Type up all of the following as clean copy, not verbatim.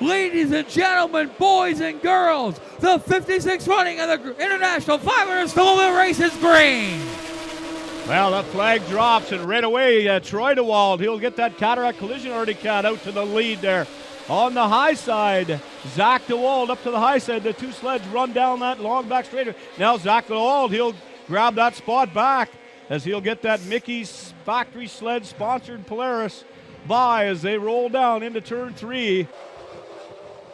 Ladies and gentlemen, boys and girls, the 56th running of the International 500 Snowmobile race is green. Well, that flag drops, and right away, Troy DeWald, he'll get that cataract collision already cat out to the lead there. On the high side, Zach DeWald up to the high side. The two sleds run down that long back straight. Now Zach DeWald, he'll grab that spot back as he'll get that Mickey's factory sled sponsored Polaris by as they roll down into turn 3.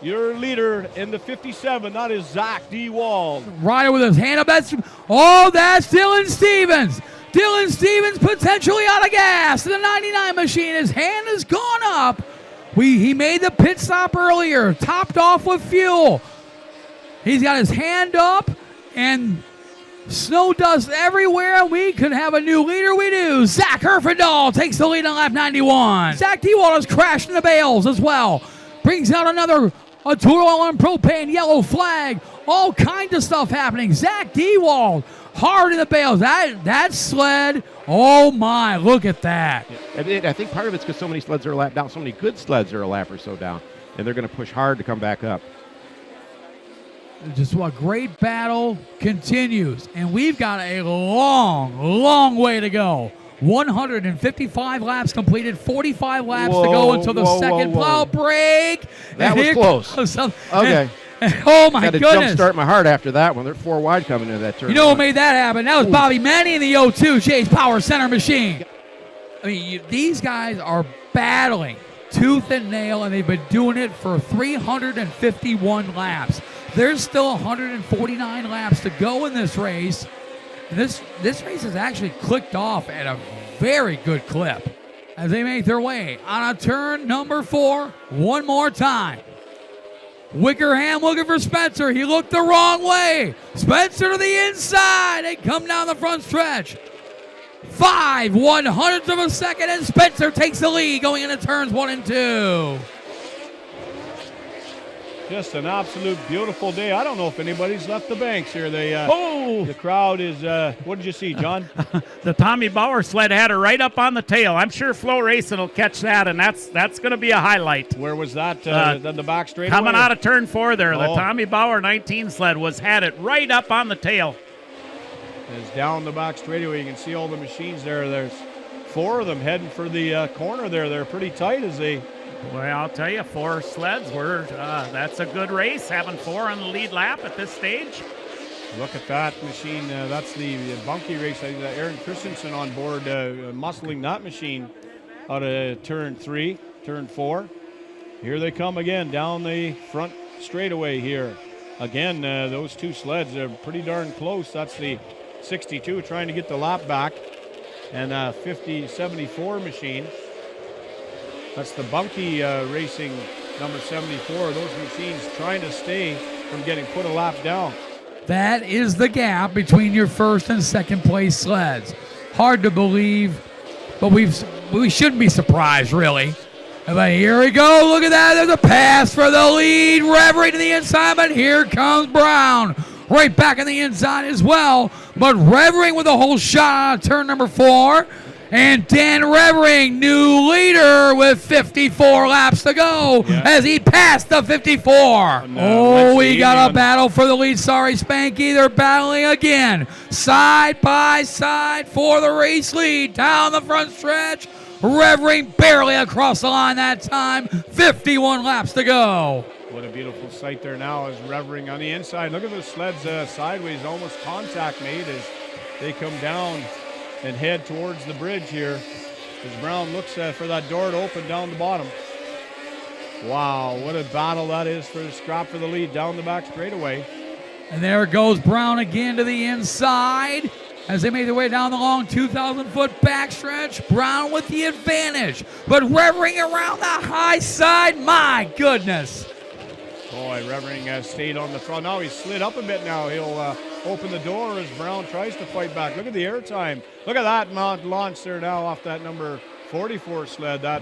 Your leader in the 57, that is Zach DeWald. Rider with his hand up. That's Dylan Stevens. Dylan Stevens potentially out of gas. The 99 machine, his hand has gone up. He made the pit stop earlier, topped off with fuel. He's got his hand up, and snow dust everywhere. We could have a new leader. We do. Zach Herfindahl takes the lead on lap 91. Zach DeWald has crashed in the bales as well. Brings out a Tour Oil on propane, yellow flag. All kinds of stuff happening. Zach DeWald hard in the bales. That sled, oh my, look at that. I think part of it's because so many sleds are a lap down. So many good sleds are a lap or so down, and they're going to push hard to come back up. Just a great battle continues, and we've got a long way to go. 155 laps completed, 45 laps to go until the second plow break. That was close. Okay. Oh my goodness. Got to jump start my heart after that one. They're 4 wide coming into that turn. You know what made that happen? That was Bobby Manny in the 02 Chase Power Center machine. I mean, these guys are battling tooth and nail, and they've been doing it for 351 laps. There's still 149 laps to go in this race. And this race has actually clicked off at a very good clip as they make their way on a turn number 4 one more time. Wickerham looking for Spencer. He looked the wrong way. Spencer to the inside. They come down the front stretch. 5/100ths of a second, and Spencer takes the lead going into turns 1 and 2. Just an absolute beautiful day. I don't know if anybody's left the banks here. The crowd is, what did you see, John? The Tommy Bauer sled had her right up on the tail. I'm sure FloRacing will catch that, and that's going to be a highlight. Where was that? The back straight coming out of turn 4 there. The Tommy Bauer 19 sled had it right up on the tail. It's down the back straightaway. You can see all the machines there. There's 4 of them heading for the corner there. They're pretty tight as they... Well, I'll tell you, 4 sleds that's a good race, having 4 on the lead lap at this stage. Look at that machine. That's the bunkie race. I think Aaron Christensen on board muscling that machine out of turn 3, turn 4. Here they come again down the front straightaway here. Again, those 2 sleds are pretty darn close. That's the 62 trying to get the lap back, and 74 machine. That's the bunkie racing number 74. Those machines trying to stay from getting put a lap down. That is the gap between your first and second place sleds. Hard to believe, but we shouldn't be surprised, really. But here we go. Look at that. There's a pass for the lead. Revering to the inside, but here comes Brown. Right back on the inside as well. But Revering with a whole shot on turn number 4. And Dan Revering, new leader with 54 laps to go as he passed the 54. We got a battle for the lead. Sorry, Spanky. They're battling again. Side by side for the race lead. Down the front stretch. Revering barely across the line that time. 51 laps to go. What a beautiful sight there now is Revering on the inside. Look at those sleds sideways, almost contact made as they come down and head towards the bridge here as Brown looks for that door to open down the bottom. Wow, what a battle that is for the scrap for the lead down the back straightaway. And there goes Brown again to the inside as they make their way down the long 2,000-foot backstretch. Brown with the advantage, but Revering around the high side. My goodness. Boy, Revering stayed on the front. Now he's slid up a bit now. He'll open the door as Brown tries to fight back. Look at the air time. Look at that launch there now off that number 44 sled. That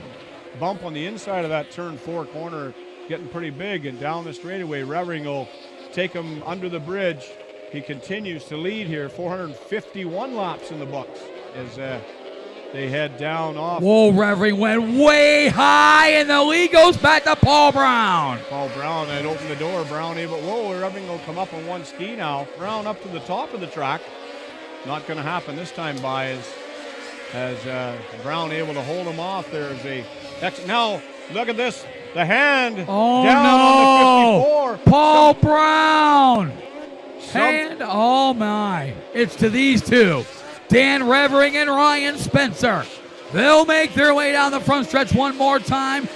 bump on the inside of that turn 4 corner getting pretty big, and down the straightaway. Revering will take him under the bridge. He continues to lead here. 451 laps in the books as they head down off. Whoa, Revering went way high, and the lead goes back to Paul Brown. Paul Brown had opened the door. Brown able, whoa, Revering will come up on one ski now. Brown up to the top of the track. Not going to happen this time by as Brown able to hold him off. There's now look at this. The hand down on the 54. Paul Brown. Hand, oh my. It's to these two. Dan Revering and Ryan Spencer. They'll make their way down the front stretch one more time.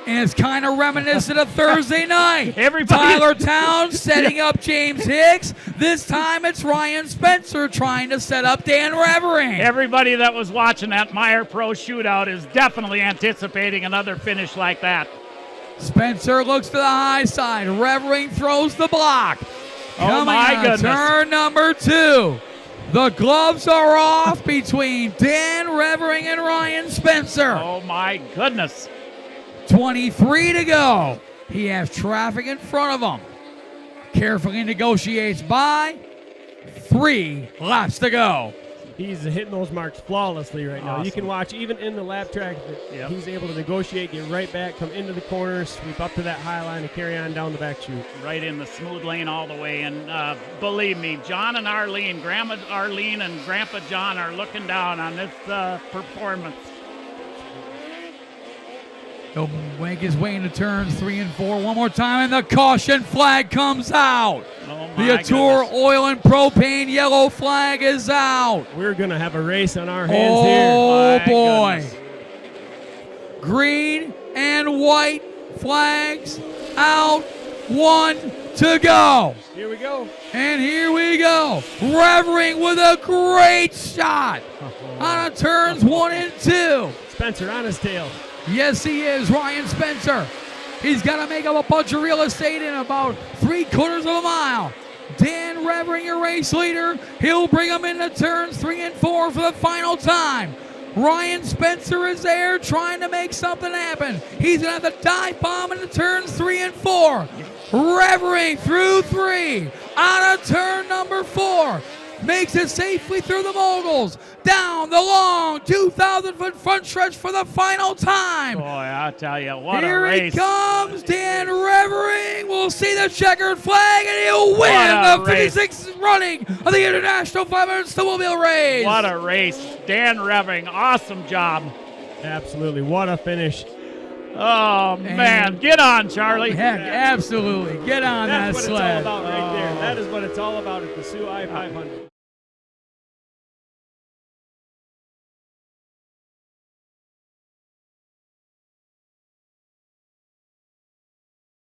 And it's kind of reminiscent of Thursday night. Tyler Towns setting up James Hicks. This time it's Ryan Spencer trying to set up Dan Revering. Everybody that was watching that Meyer Pro shootout is definitely anticipating another finish like that. Spencer looks to the high side. Revering throws the block. Oh my goodness. Turn number 2. The gloves are off between Dan Revering and Ryan Spencer. Oh my goodness. 23 to go. He has traffic in front of him. Carefully negotiates by. 3 laps to go. He's hitting those marks flawlessly right now. Awesome. You can watch even in the lap track that he's able to negotiate, get right back, come into the corner, sweep up to that high line, and carry on down the back chute. Right in the smooth lane all the way. And believe me, John and Arlene, Grandma Arlene and Grandpa John are looking down on this performance. He'll make his way into turns 3 and 4 one more time, and the caution flag comes out. Oh my The Atour goodness. Oil and Propane yellow flag is out. We're going to have a race on our hands here. Oh My boy. goodness. Green and white flags out. 1 to go. Here we go. And here we go. Revering with a great shot on turns 1 and 2. Spencer on his tail. Yes, he is, Ryan Spencer. He's got to make up a bunch of real estate in about 3/4 of a mile. Dan Revering, your race leader. He'll bring him into turns 3 and 4 for the final time. Ryan Spencer is there trying to make something happen. He's going to have to dive bomb into turns 3 and 4. Revering through 3. Out of turn number 4. Makes it safely through the moguls. Down the long 2,000-foot front stretch for the final time. Boy, I'll tell you, what Here a race. he comes, Dan Revering. We'll see the checkered flag, and he'll win What a the race. 56th running of the International 500 Snowmobile race. What a race. Dan Revering, awesome job. Absolutely. What a finish. Oh, man. Get on, Charlie. Heck, absolutely. Get on That's that what sled. it's all about right there. That is what it's all about at the Sioux I-500.